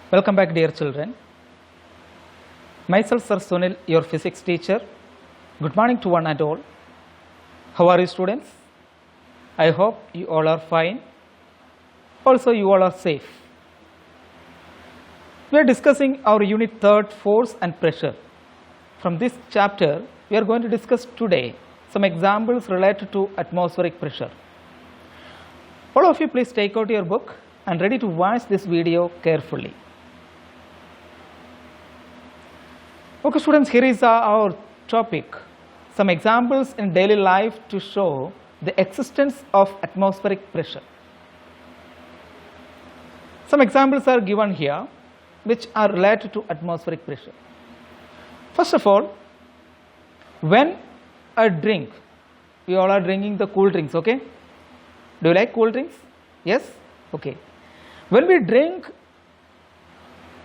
Welcome back, dear children. Myself, Sir Sunil, your physics teacher. Good morning to one and all. How are you, students? I hope you all are fine. Also, you all are safe. We are discussing our unit 3rd, force and pressure. From this chapter, we are going to discuss today some examples related to atmospheric pressure. All of you, please take out your book and ready to watch this video carefully. Okay, students, here is our topic. Some examples in daily life to show the existence of atmospheric pressure. Some examples are given here which are related to atmospheric pressure. First of all, when a drink, we all are drinking the cool drinks, okay? Do you like cool drinks? Yes? Okay. When we drink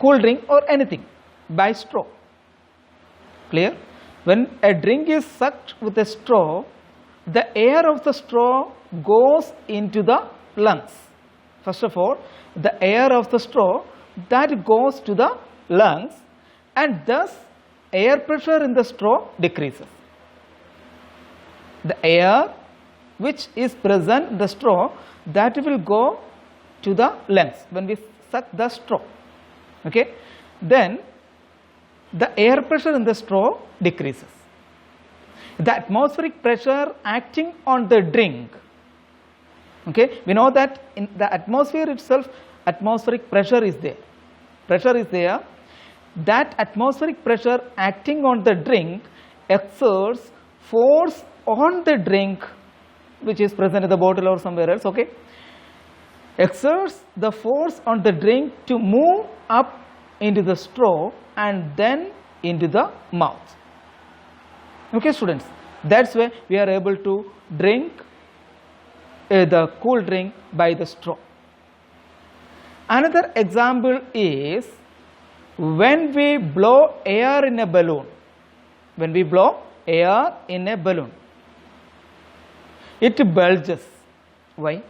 cool drink or anything by straw, clear? When a drink is sucked with a straw, the air of the straw goes into the lungs. First of all, the air of the straw that goes to the lungs, and thus air pressure in the straw decreases. The air which is present in the straw, that will go to the lungs when we suck the straw. Okay? Then the air pressure in the straw decreases. The atmospheric pressure acting on the drink, okay, we know that in the atmosphere itself, atmospheric pressure is there. Pressure is there. That atmospheric pressure acting on the drink exerts force on the drink which is present in the bottle or somewhere else, okay, exerts the force on the drink to move up into the straw and then into the mouth. Okay, students, that's why we are able to drink the cool drink by the straw. Another example is when we blow air in a balloon. When we blow air in a balloon, it bulges. Why?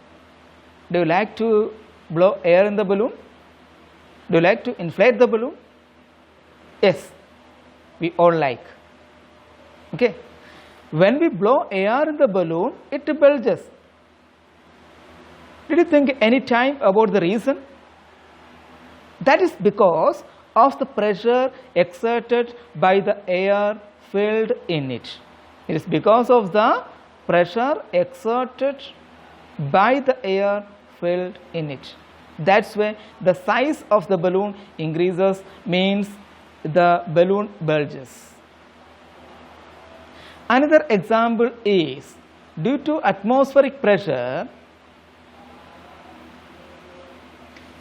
Do you like to blow air in the balloon? Do you like to inflate the balloon? Yes, we all like. Okay. When we blow air in the balloon, it bulges. Did you think any time about the reason? That is because of the pressure exerted by the air filled in it. It is because of the pressure exerted by the air filled in it. That's why the size of the balloon increases, means the balloon bulges. Another example is due to atmospheric pressure,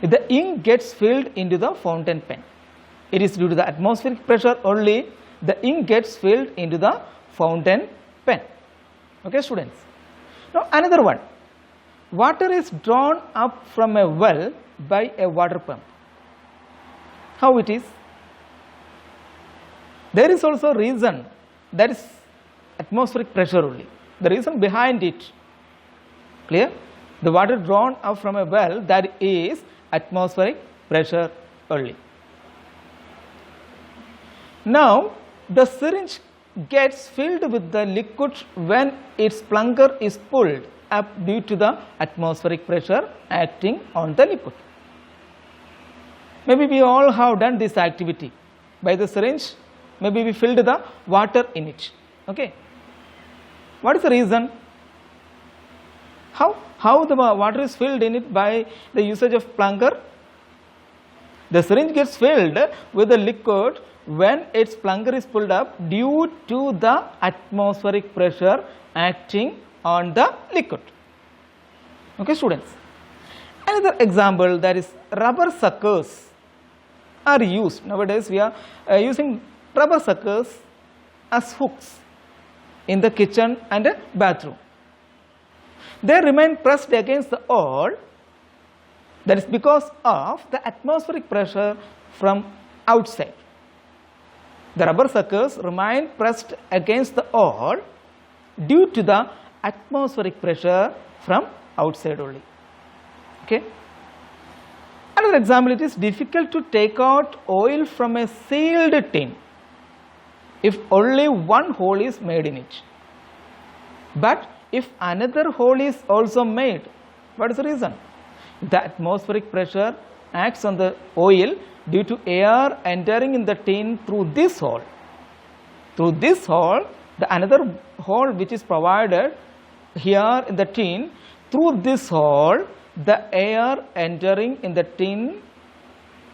the ink gets filled into the fountain pen. It is due to the atmospheric pressure only the ink gets filled into the fountain pen. Okay, students. Now another one. Water is drawn up from a well by a water pump. How it is? There is also reason, that is atmospheric pressure only. The reason behind it, clear? The water drawn up from a well, that is atmospheric pressure only. Now the syringe gets filled with the liquid when its plunger is pulled up due to the atmospheric pressure acting on the liquid. Maybe we all have done this activity. By the syringe, maybe we filled the water in it. Okay. What is the reason? How the water is filled in it by the usage of plunger? The syringe gets filled with the liquid when its plunger is pulled up due to the atmospheric pressure acting on the liquid. Okay, students. Another example, that is rubber suckers are used. Nowadays we are using rubber suckers as hooks in the kitchen and bathroom. They remain pressed against the wall. That is because of the atmospheric pressure from outside. The rubber suckers remain pressed against the wall due to the atmospheric pressure from outside only. Okay. Another example, it is difficult to take out oil from a sealed tin if only one hole is made in it. But if another hole is also made, what is the reason? The atmospheric pressure acts on the oil due to air entering in the tin through this hole. Through this hole, the another hole which is provided here in the tin, through this hole the air entering in the tin,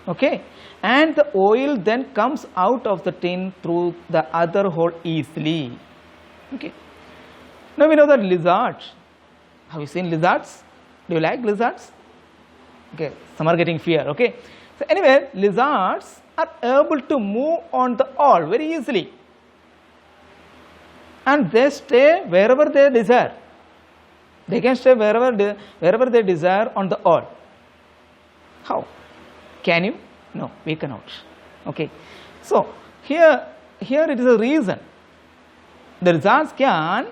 okay, and the oil then comes out of the tin through the other hole easily. Okay. Now we know that lizards. Have you seen lizards? Do you like lizards? Okay, some are getting fear. Okay. So anyway, lizards are able to move on the oil very easily, and they stay wherever they desire. They can stay wherever they desire on the oil. How? Can you? No, we cannot. Okay. So here it is a reason. The lizards can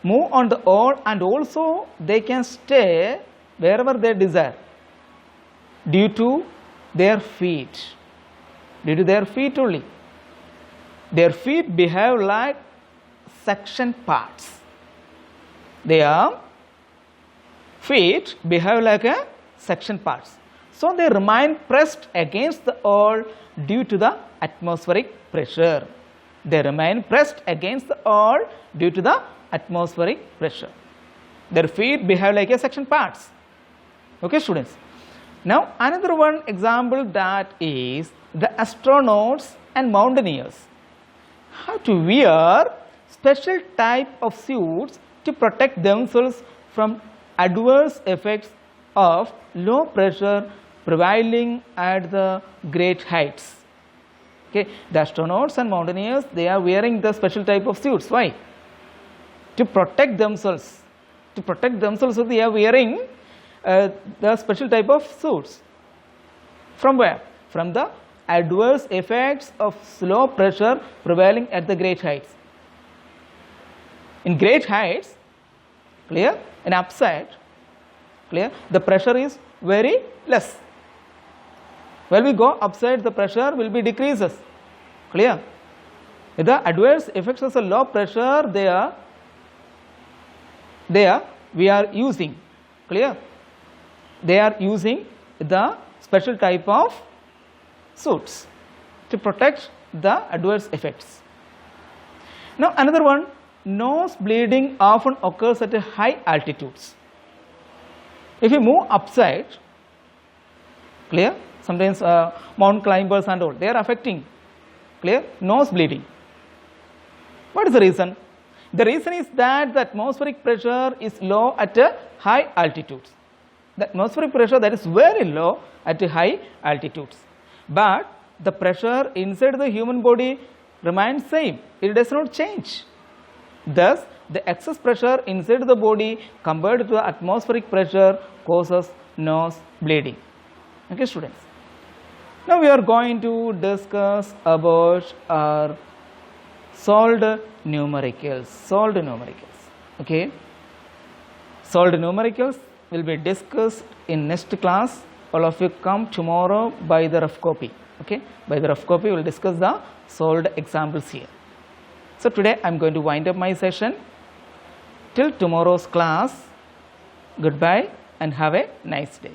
move on the oil, and also they can stay wherever they desire due to their feet. Due to their feet only. Their feet behave like suction parts. Their feet behave like a suction parts. So they remain pressed against the oil due to the atmospheric pressure. They remain pressed against the oil due to the atmospheric pressure. Their feet behave like a suction parts. Okay, students. Now another one example, that is the astronauts and mountaineers have to wear special type of suits to protect themselves from adverse effects of low pressure prevailing at the great heights. Okay, the astronauts and mountaineers, they are wearing the special type of suits. Why? To protect themselves. To protect themselves, so they are wearing the special type of suits. From where? From the adverse effects of slow pressure prevailing at the great heights. In great heights, clear, in upside, clear, the pressure is very less. When we go upside, the pressure will be decreases. Clear. The adverse effects of the low pressure, we are using. Clear. They are using the special type of suits to protect the adverse effects. Now another one, nose bleeding often occurs at high altitudes. If you move upside, clear, sometimes mountain climbers and all, they are affecting, clear, nose bleeding. What is the reason? The reason is that the atmospheric pressure is low at high altitudes. The atmospheric pressure, that is very low at high altitudes. But the pressure inside the human body remains same. It does not change. Thus, the excess pressure inside the body compared to the atmospheric pressure causes nose bleeding. Okay, students. Now we are going to discuss about our solved numericals. Solved numericals. Okay. Solved numericals will be discussed in next class. All of you come tomorrow by the rough copy. Okay. By the rough copy, we will discuss the solved examples here. So today I am going to wind up my session. Till tomorrow's class, goodbye and have a nice day.